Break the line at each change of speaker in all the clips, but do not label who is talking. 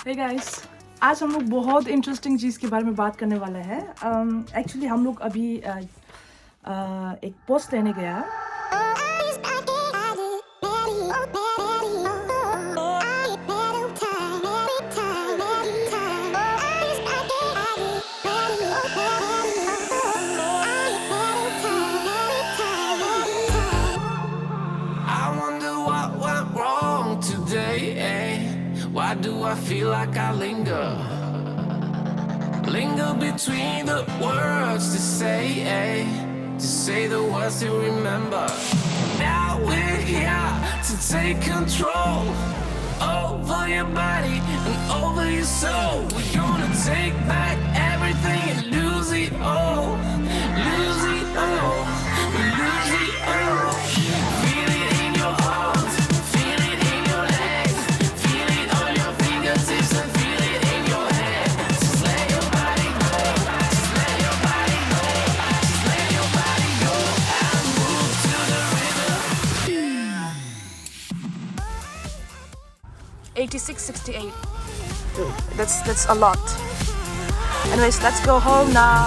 Hey guys, आज हम लोग बहुत इंटरेस्टिंग चीज़ के बारे में बात करने वाले हैं। एक्चुअली हम लोग अभी एक पोस्ट लेने गया।
Why do I feel like I linger between the words to say the words to remember. Now we're here to take control over your body and over your soul. We're gonna take back everything and lose it all, lose it all, lose it all. Feel it in your arms, feel it in your legs, feel it on your fingertips and feel it in your head. Just let your body go, just let your body go, just let your body go and move to the rhythm.
8668. That's a lot. Anyways, let's go home now.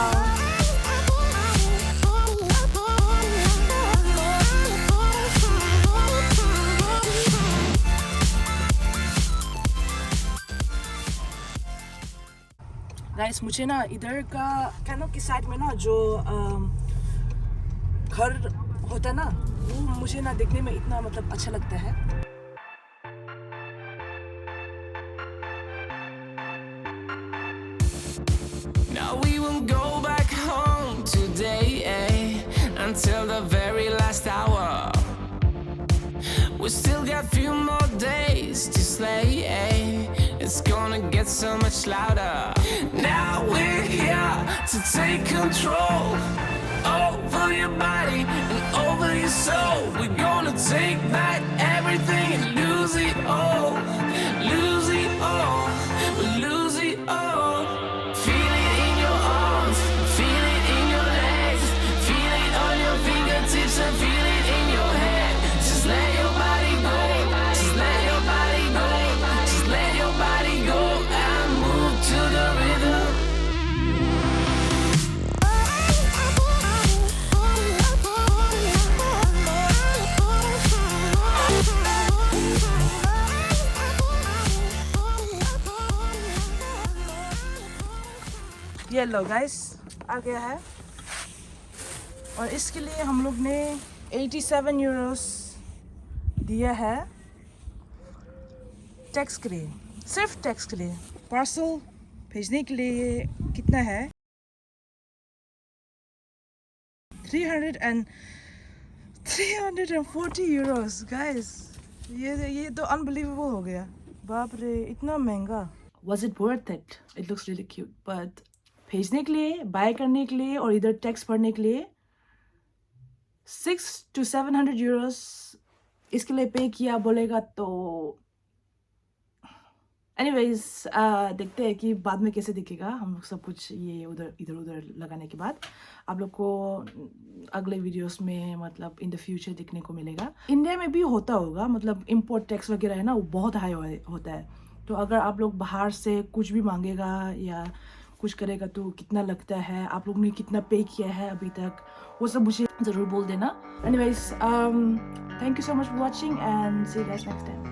Guys, मुझे ना इधर का canoe की side में ना जो घर होता है ना, वो मुझे ना देखने में इतना मतलब अच्छा लगता है।
Now we won't go back home today, until the very last hour. We still got few more days to slay, it's gonna get so much louder. Now we're here to take control over your body and over your soul. We're gonna take back everything and lose it all, lose it all, lose it all. Feel it in your arms, feel it in your legs, feel it on your fingertips and feel it in your head. Just let your body go, just let your body go, just let your body go and move to the rhythm.
ये लो guys, आ गया है और इसके लिए हम लोग ने 87 Euros दिया है टैक्स के लिए, सिर्फ टैक्स के लिए। पार्सल भेजने के लिए कितना है? 340 यूरोस गाइस। ये तो अनबिलीवेबल हो गया। बाप रे, इतना महंगा। Was it worth it? It looks really cute, but भेजने के लिए, बाय करने के लिए और इधर टैक्स भरने के लिए 600 to 700 यूरोस इसके लिए पे किया बोलेगा तो एनीवेज, देखते हैं कि बाद में कैसे दिखेगा हम लोग सब कुछ ये उधर इधर उधर लगाने के बाद। आप लोग को अगले वीडियोस में मतलब इन द फ्यूचर दिखने को मिलेगा। इंडिया में भी होता होगा, मतलब इम्पोर्ट टैक्स वगैरह है ना, वो बहुत हाई होता है। तो अगर आप लोग बाहर से कुछ भी मांगेगा या कुछ करेगा तो कितना लगता है, आप लोग ने कितना पे किया है अभी तक, वो सब मुझे ज़रूर बोल देना। Anyways, thank you so much for watching and see you guys next time.